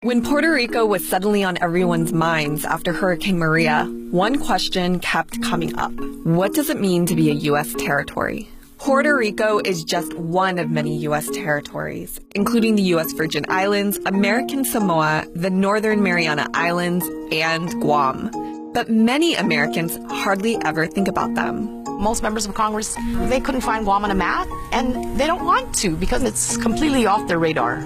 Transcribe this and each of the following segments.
When Puerto Rico was suddenly on everyone's minds after Hurricane Maria, one question kept coming up. What does it mean to be a U.S. territory? Puerto Rico is just one of many U.S. territories, including the U.S. Virgin Islands, American Samoa, the Northern Mariana Islands, and Guam. But many Americans hardly ever think about them. Most members of Congress, they couldn't find Guam on a map, and they don't want to because it's completely off their radar.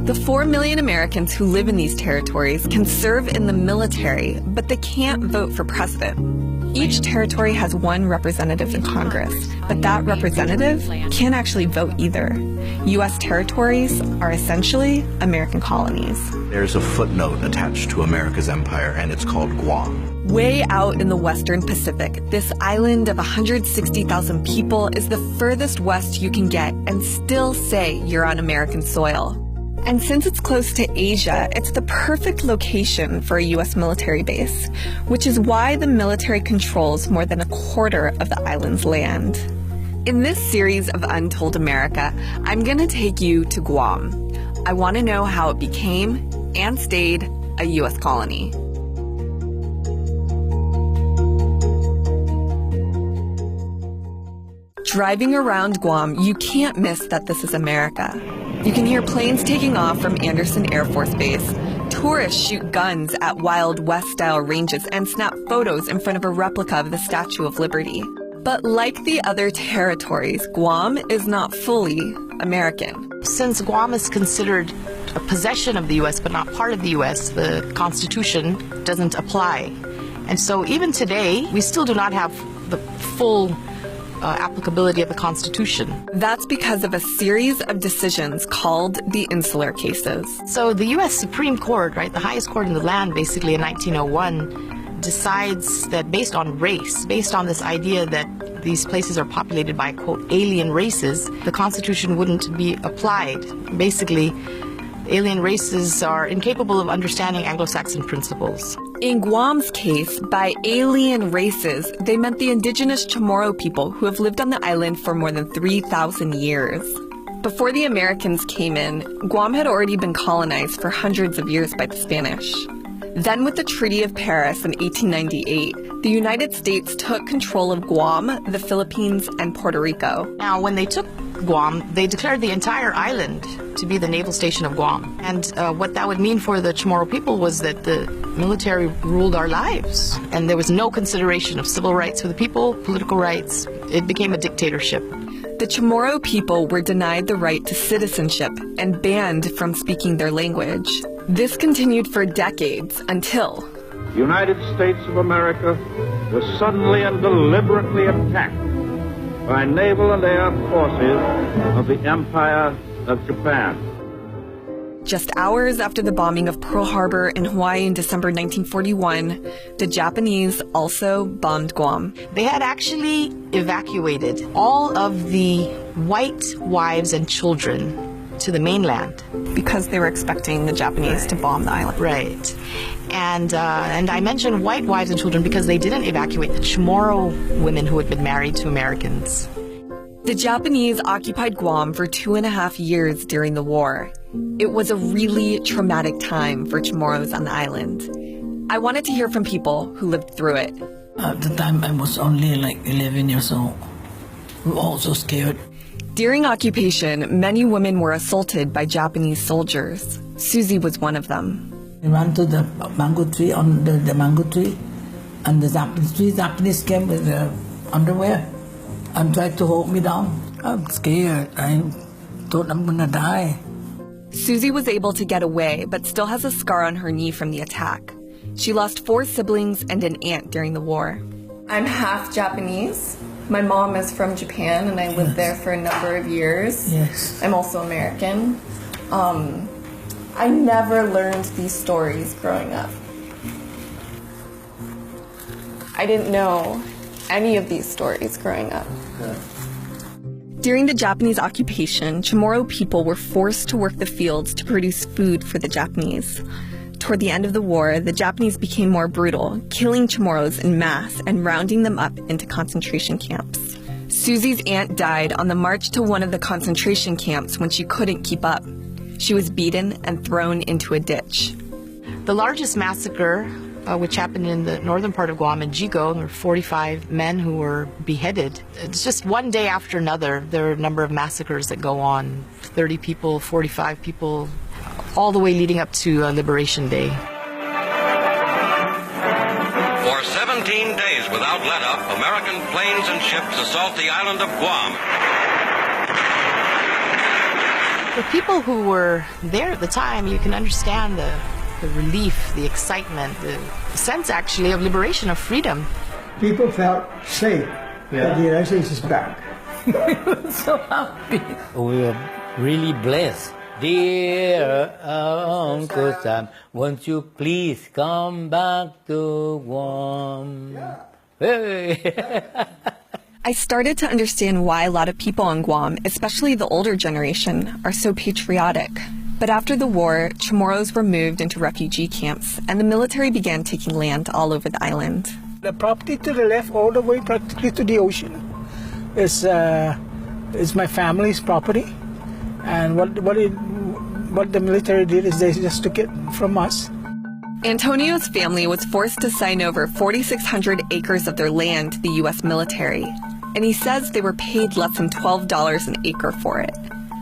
The 4 million Americans who live in these territories can serve in the military, but they can't vote for president. Each territory has one representative in Congress, but that representative can't actually vote either. U.S. territories are essentially American colonies. There's a footnote attached to America's empire, and it's called Guam. Way out in the Western Pacific, this island of 160,000 people is the furthest west you can get and still say you're on American soil. And since it's close to Asia, it's the perfect location for a U.S. military base, which is why the military controls more than a quarter of the island's land. In this series of Untold America, I'm going to take you to Guam. I want to know how it became and stayed a U.S. colony. Driving around Guam, you can't miss that this is America. You can hear planes taking off from Andersen Air Force Base. Tourists shoot guns at Wild West-style ranges and snap photos in front of a replica of the Statue of Liberty. But like the other territories, Guam is not fully American. Since Guam is considered a possession of the U.S. but not part of the U.S., the Constitution doesn't apply. And so even today, we still do not have the full applicability of the Constitution. That's because of a series of decisions called the Insular Cases. So the U.S. Supreme Court, right, the highest court in the land, basically in 1901, decides that based on race, based on this idea that these places are populated by, quote, alien races, the Constitution wouldn't be applied. Basically, alien races are incapable of understanding Anglo-Saxon principles. In Guam's case, by alien races, they meant the indigenous Chamorro people who have lived on the island for more than 3,000 years. Before the Americans came in, Guam had already been colonized for hundreds of years by the Spanish. Then with the Treaty of Paris in 1898, the United States took control of Guam, the Philippines, and Puerto Rico. Now, when they took Guam, they declared the entire island to be the naval station of Guam. And what that would mean for the Chamorro people was that the military ruled our lives. And there was no consideration of civil rights for the people, political rights. It became a dictatorship. The Chamorro people were denied the right to citizenship and banned from speaking their language. This continued for decades until the United States of America was suddenly and deliberately attacked by naval and air forces of the Empire of Japan. Just hours after the bombing of Pearl Harbor in Hawaii in December 1941, the Japanese also bombed Guam. They had actually evacuated all of the white wives and children to the mainland. Because they were expecting the Japanese to bomb the island. Right. And I mentioned white wives and children because they didn't evacuate the Chamorro women who had been married to Americans. The Japanese occupied Guam for 2.5 years during the war. It was a really traumatic time for Chamorros on the island. I wanted to hear from people who lived through it. At the time, I was only like 11 years old. We were also scared. During occupation, many women were assaulted by Japanese soldiers. Susie was one of them. We ran to the mango tree, on the mango tree, and the Japanese came with their underwear and tried to hold me down. I'm scared. I thought I'm gonna die. Susie was able to get away, but still has a scar on her knee from the attack. She lost 4 siblings and an aunt during the war. I'm half Japanese. My mom is from Japan, and I lived there for a number of years. Yes. I'm also American. I never learned these stories growing up. I didn't know any of these stories growing up. During the Japanese occupation, Chamorro people were forced to work the fields to produce food for the Japanese. Toward the end of the war, the Japanese became more brutal, killing Chamorros in mass and rounding them up into concentration camps. Susie's aunt died on the march to one of the concentration camps when she couldn't keep up. She was beaten and thrown into a ditch. The largest massacre, which happened in the northern part of Guam in Jigo, there were 45 men who were beheaded. It's just one day after another, there are a number of massacres that go on. 30 people, 45 people, all the way leading up to Liberation Day. For 17 days without let-up, American planes and ships assault the island of Guam. For people who were there at the time, you can understand the relief, the excitement, the sense actually of liberation, of freedom. People felt safe that the United States is back. We were so happy. We were really blessed. Dear Uncle Sam, won't you please come back to Guam? Hey. I started to understand why a lot of people on Guam, especially the older generation, are so patriotic. But after the war, Chamorros were moved into refugee camps, and the military began taking land all over the island. The property to the left, all the way practically to the ocean, is my family's property. And what the military did is they just took it from us. Antonio's family was forced to sign over 4,600 acres of their land to the U.S. military, and he says they were paid less than $12 an acre for it.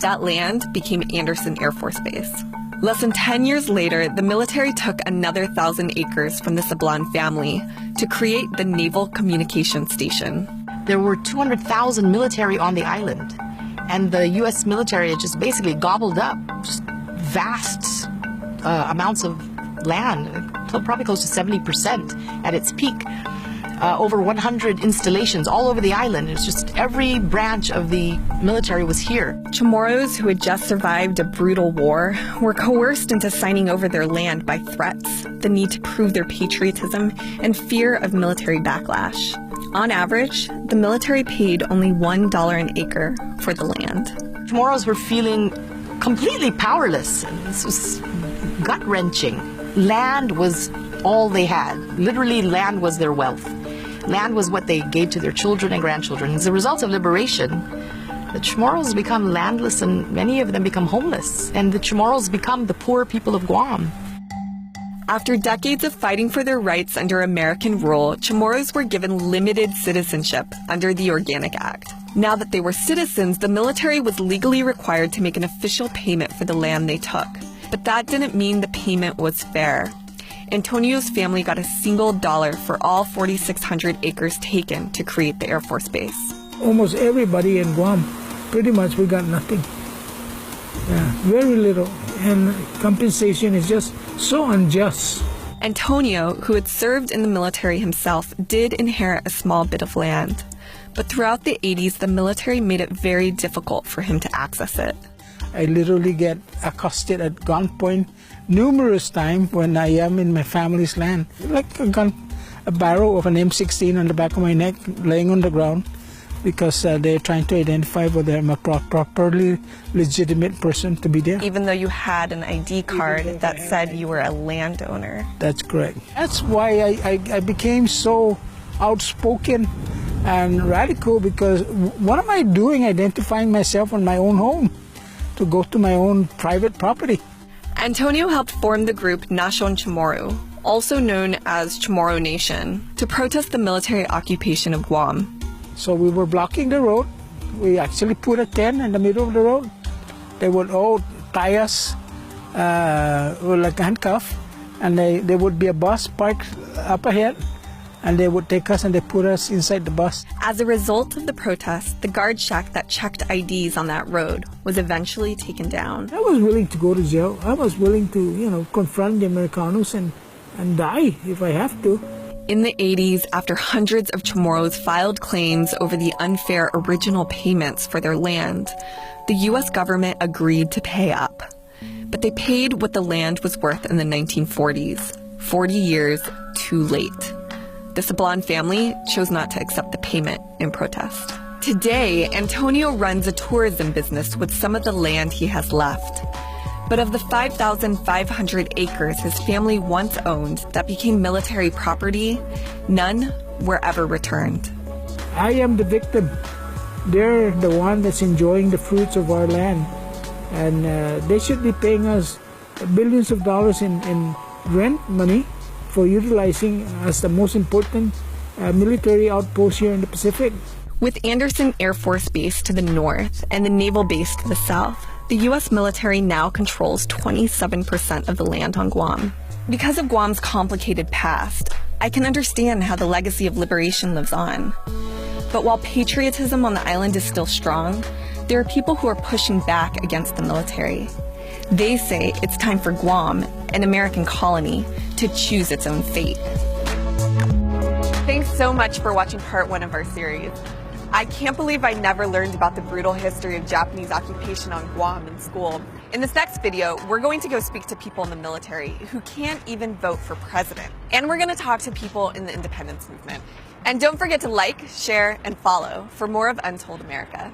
That land became Andersen Air Force Base. Less than 10 years later, the military took another 1,000 acres from the Sablan family to create the Naval Communications Station. There were 200,000 military on the island, and the U.S. military had just basically gobbled up just vast amounts of land, probably close to 70% at its peak. Over 100 installations all over the island. It's just every branch of the military was here. Chamorros, who had just survived a brutal war, were coerced into signing over their land by threats, the need to prove their patriotism, and fear of military backlash. On average, the military paid only $1 an acre for the land. Chamorros were feeling completely powerless. This was gut-wrenching. Land was all they had. Literally, land was their wealth. Land was what they gave to their children and grandchildren. As a result of liberation, the Chamorros become landless and many of them become homeless. And the Chamorros become the poor people of Guam. After decades of fighting for their rights under American rule, Chamorros were given limited citizenship under the Organic Act. Now that they were citizens, the military was legally required to make an official payment for the land they took. But that didn't mean the payment was fair. Antonio's family got a single dollar for all 4,600 acres taken to create the Air Force Base. Almost everybody in Guam, pretty much we got nothing. Yeah, very little. And compensation is just so unjust. Antonio, who had served in the military himself, did inherit a small bit of land. But throughout the 80s, the military made it very difficult for him to access it. I literally get accosted at gunpoint numerous times when I am in my family's land. Like a barrel of an M16 on the back of my neck, laying on the ground, because they're trying to identify whether I'm a properly legitimate person to be there. Even though you had an ID card that said you were a landowner. That's correct. That's why I became so outspoken and radical, because what am I doing identifying myself on my own home to go to my own private property? Antonio helped form the group Nashon Chamorro, also known as Chamorro Nation, to protest the military occupation of Guam. So we were blocking the road. We actually put a tent in the middle of the road. They would all tie us like a handcuff, and there would be a bus parked up ahead, and they would take us and they put us inside the bus. As a result of the protest, the guard shack that checked IDs on that road was eventually taken down. I was willing to go to jail. I was willing to, confront the Americanos and die if I have to. In the 80s, after hundreds of Chamorros filed claims over the unfair original payments for their land, the U.S. government agreed to pay up. But they paid what the land was worth in the 1940s, 40 years too late. The Sablan family chose not to accept the payment in protest. Today, Antonio runs a tourism business with some of the land he has left. But of the 5,500 acres his family once owned that became military property, none were ever returned. I am the victim. They're the one that's enjoying the fruits of our land. and they should be paying us billions of dollars in rent money for utilizing as the most important military outpost here in the Pacific. With Andersen Air Force Base to the north and the naval base to the south, the U.S. military now controls 27% of the land on Guam. Because of Guam's complicated past, I can understand how the legacy of liberation lives on. But while patriotism on the island is still strong, there are people who are pushing back against the military. They say it's time for Guam, an American colony, to choose its own fate. Thanks so much for watching part 1 of our series. I can't believe I never learned about the brutal history of Japanese occupation on Guam in school. In this next video, we're going to go speak to people in the military who can't even vote for president. And we're going to talk to people in the independence movement. And don't forget to like, share, and follow for more of Untold America.